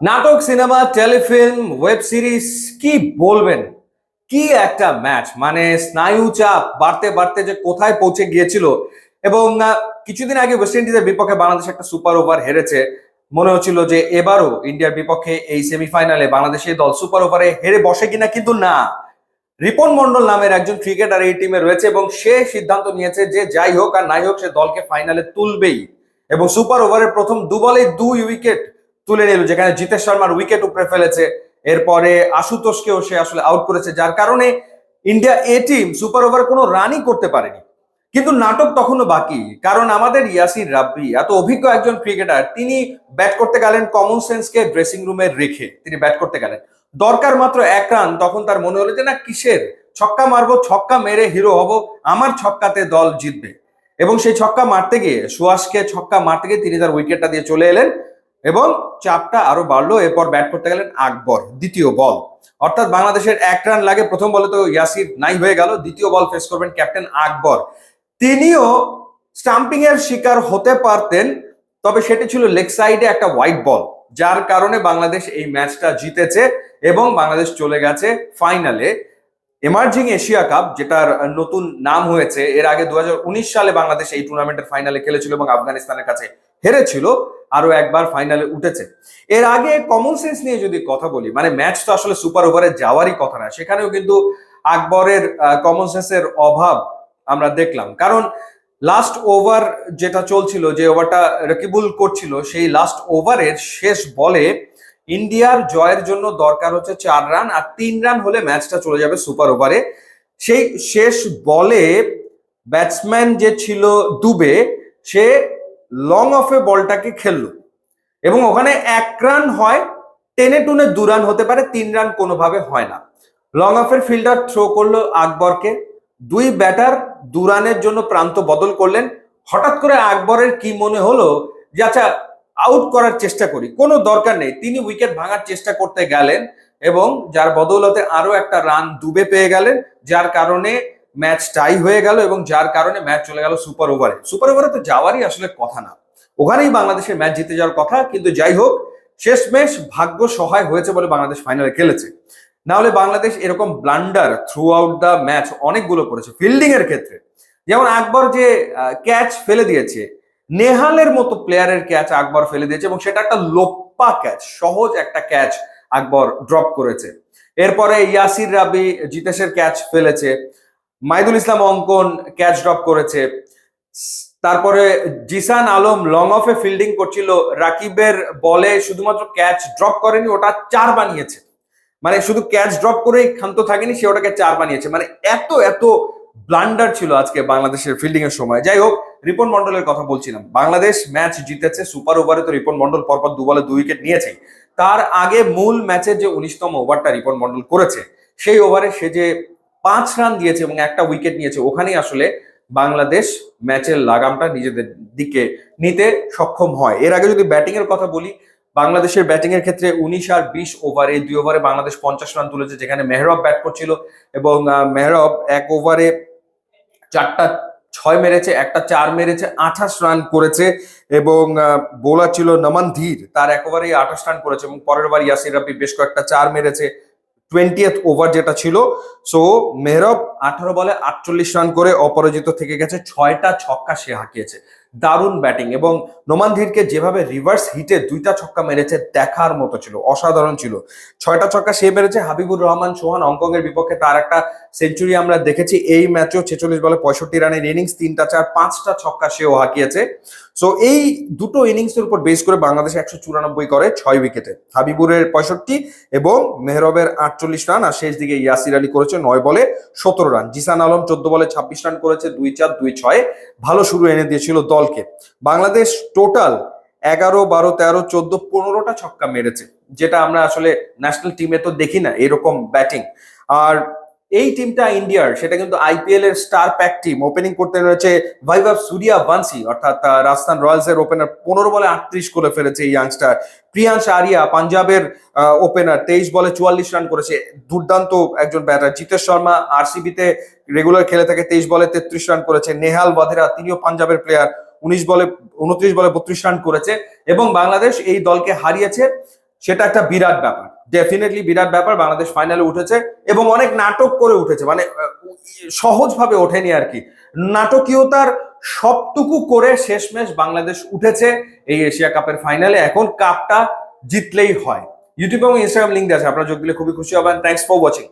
নাটক, cinema, Telefilm, web series, কি বলবেন? কি একটা ম্যাচ! মানে স্নায়ু চাপ বাড়তে বাড়তে যে কোথায় পৌঁছে গিয়েছিল। এবং কিছুদিন আগে ওয়েস্ট ইন্ডিজের বিপক্ষে বাংলাদেশ একটা সুপার ওভার হেরেছে। মনে হচ্ছিল যে এবারও ইন্ডিয়ার বিপক্ষে এই সেমিফাইনালে বাংলাদেশের দল সুপার ওভারে হেরে বসে কিনা, কিন্তু না। রিপন মন্ডল নামের একজন ক্রিকেটার এই টিমে রয়েছে এবং সে সিদ্ধান্ত নিয়েছে যে যাই হোক আর নাই হোক সে দলকে ফাইনালে তুলবেই। এবং সুপার ওভারের প্রথম দু বলে 2 উইকেট তুলে নিল, যেখানে জিতেশ শর্মার উইকেট উপরে ফেলেছে। এরপরে আশুতোষকেও সে আসলে আউট করেছে, যার কারণে ইন্ডিয়া এ টিম সুপার ওভার কোনো রানই করতে পারেনি। কিন্তু নাটক তখনও বাকি, কারণ আমাদের ইয়াসির রাব্বি এত অভিজ্ঞ একজন ক্রিকেটার, তিনি ব্যাট করতে গেলেন কমন সেন্সকে ড্রেসিং রুমে রেখে তিনি ব্যাট করতে গেলেন। দরকার মাত্র 1 রান, তখন তার মনে হলো যে না, কিসের ছক্কা মারবো, ছক্কা মেরে হিরো হব, আমার ছক্কাতে দল জিতবে। এবং সেই ছক্কা মারতে গিয়ে, সুয়াসকে ছক্কা মারতে গিয়ে তিনি তার উইকেটটা দিয়ে চলে এলেন এবং চাপটা আরো বাড়লো। এরপর ব্যাট করতে গেলেন আকবর, দ্বিতীয় বল। অর্থাৎ বাংলাদেশের 1 রান লাগে, প্রথম বলে তো ইয়াসির নাই হয়ে গেল, দ্বিতীয় বল ফেস করবেন ক্যাপ্টেন আকবর। তিনিও স্টাম্পিং এর শিকার হতে পারতেন, তবে সেটি ছিল লেগ সাইডে একটা হোয়াইট বল, যার কারণে বাংলাদেশ এই ম্যাচটা জিতেছে এবং বাংলাদেশ চলে গেছে ফাইনালে। এমার্জিং এশিয়া কাপ, যেটার নতুন নাম হয়েছে, এর আগে 2019 সালে বাংলাদেশ এই টুর্নামেন্টের ফাইনালে খেলেছিল এবং আফগানিস্তানের কাছে হেরেছিল। আরো একবার ফাইনালে উঠেছে। এর আগে কমন সেন্স নিয়ে যদি কথা বলি, মানে ম্যাচ তো আসলে সুপার ওভারে যাওয়ারই কথা না, সেখানেও কিন্তু আকবরের কমন সেন্সের অভাব আমরা দেখলাম। কারণ লাস্ট ওভার যেটা চলছিল, যে ওভারটা রকিবুল করছিল, সেই লাস্ট ওভারের শেষ বলে ইন্ডিয়ার জয়ের জন্য দরকার হচ্ছে 4 রান, আর 3 রান হলে ম্যাচটা চলে যাবে সুপার ওভারে। সেই শেষ বলে ব্যাটসম্যান যে ছিল দুবে, সে লং অফে বলটাকে খেললো এবং ওখানে 1 রান হয়, টেনে টুনে 2 রান হতে পারে, 3 রান কোনোভাবে হয় না। লং অফের ফিল্ডার থ্রো করলো আকবরকে, দুই ব্যাটার 2 রানের জন্য প্রান্ত বদল করলেন। হঠাৎ করে আকবরের কি মনে হলো যে আচ্ছা, আউট করার চেষ্টা করি, কোনো দরকার নেই। তিনি উইকেট ভাঙার চেষ্টা করতে গেলেন এবং যার বদৌলতে আরো একটা রান দুবে পেয়ে গেলেন, যার কারণে ম্যাচ টাই হয়ে গেল এবং যার কারণে ম্যাচ চলে গেল সুপার ওভারে। সুপার ওভারে তো যাওয়ারই আসলে কথা না, ওখানেই বাংলাদেশের ম্যাচ জিতে যাওয়ার কথা। কিন্তু যাই হোক, শেষমেশ ভাগ্য সহায় হয়েছে বলে বাংলাদেশ ফাইনালে খেলেছে। না হলে বাংলাদেশ এরকম blunder through out the match অনেকগুলো করেছে ফিল্ডিং এর ক্ষেত্রে। যেমন আকবর যে ক্যাচ ফেলে দিয়েছে, নেহালের মতো প্লেয়ারের ক্যাচ আকবর ফেলে দিয়েছে এবং সেটা একটা লোপ্পা ক্যাচ, সহজ একটা ক্যাচ আকবর ড্রপ করেছে। এরপরে ইয়াসির রাবি জিতেশের ক্যাচ ফেলেছে, মাইদুল ইসলাম অঙ্কন ক্যাচ ড্রপ করেছে। তারপরে জিসান আলম লং অফে ফিল্ডিং করছিল, রাকিবের বলে শুধুমাত্র ক্যাচ ড্রপ করেনি, ওটা 4 বানিয়েছে। মানে শুধু ক্যাচ ড্রপ করেই ক্ষান্ত থাকেনি, সে ওটাকে 4 বানিয়েছে। মানে এত এত ব্লান্ডার ছিল আজকে বাংলাদেশের ফিল্ডিং এর সময়। যাই হোক, রিপন মন্ডলের কথা বলছিলাম, বাংলাদেশ ম্যাচ জিতেছে। সুপার ওভারে তো রিপন মন্ডল পরপর 2 বলে 2 উইকেট নিয়েছে। তার আগে মূল ম্যাচের যে 19তম ওভারটা রিপন মন্ডল করেছে, সেই ওভারে সে যে 5 রান দিয়েছে এবং একটা উইকেট নিয়েছে, ওখানেই আসলে বাংলাদেশ ম্যাচের লাগামটা নিজেদের দিকে নিতে সক্ষম হয়। এর আগে যদি ব্যাটিং এর কথা বলি, বাংলাদেশের ব্যাটিং এর ক্ষেত্রে 19 আর 20 ওভারে, 2 ওভারে বাংলাদেশ 50 রান তুলেছে, যেখানে মেহরব ব্যাট করছিল এবং মেহরব 1 ওভারে 4টা 6 মেরেছে, একটা 4 মেরেছে, 28 রান করেছে। এবং বোলার ছিল নমন ধীর, তার 1 ওভারে 28 রান করেছে এবং পরের বার ইয়াসির রাব্বি বেশ কয়েকটা 4 মেরেছে 20th ওভার যেটা ছিল। সো মেহরব 18 বলে 48 রান করে অপরাজিত থেকে গেছে, 6টা ছক্কা সে হাঁকিয়েছে। দারুণ ব্যাটিং, এবং নোমান ধীরকে যেভাবে রিভার্স হিটে 2টা ছক্কা মেরেছে দেখার মতো ছিল, অসাধারণ ছিল। 6টা ছক্কা সে মেরেছে। হাবিবুর রহমান সোহান হংকং এর বিপক্ষে তার একটা সেঞ্চুরি আমরা দেখেছি এই ম্যাচেও, 46 বলে 65 রানের ইনিংস, 3টা 4 5টা ছক্কা সেও হাঁকিয়েছে। সো এই দুটো ইনিংসের উপর বেস করে বাংলাদেশ 194 করে 6 উইকেটে, হাবিবুরের 65 এবং মেহরবের 48 রান, আর শেষ দিকে ইয়াসির আলী করেছে 9 বলে 17 রান। জিসান আলম 14 বলে 26 রান করেছে, 2-4 2-6, ভালো শুরু এনে দিয়েছিল দলকে। বাংলাদেশ টোটাল 11 12 13 14 15টা ছক্কা মেরেছে, যেটা আমরা আসলে ন্যাশনাল টিমে তো দেখি না এরকম ব্যাটিং। আর এই টিমটা ইন্ডিয়ার, সেটা কিন্তু আইপিএল এর স্টার প্যাক টিম। ওপেনিং করতে রয়েছে ভাইভাব সূর্যবংশী, অর্থাৎ রাজস্থান রয়্যালস এর ওপেনার, 15 বলে 38 করে ফেলেছে এই ইয়াংস্টার। প্রিয়াংশ আরিয়া পাঞ্জাবের ওপেনার, 23 বলে 44 রান করেছে, দুর্দান্ত একজন ব্যাটার। জিতেশ শর্মা আরসিবিতে রেগুলার খেলে থাকে, 23 বলে 33 রান করেছে। নেহাল ওয়াধেরা, তিনিও পাঞ্জাবের প্লেয়ার, 29 বলে 32 রান করেছে এবং বাংলাদেশ এই দলকে হারিয়েছে সেটা একটা বিরাট ব্যাপার, ডেফিনেটলি বিরাট ব্যাপার। বাংলাদেশ ফাইনালে উঠেছে এবং অনেক নাটক করে উঠেছে, মানে সহজভাবে ওঠেনি আর কি, নাটকীয়তার সবটুকু করে শেষমেশ বাংলাদেশ উঠেছে এই এশিয়া কাপের ফাইনালে। এখন কাপটা জিতলেই হয়। ইউটিউব এবং ইনস্টাগ্রাম লিঙ্ক আছে, আপনারা যোগ দিলে খুবই খুশি হবেন। Thanks for watching.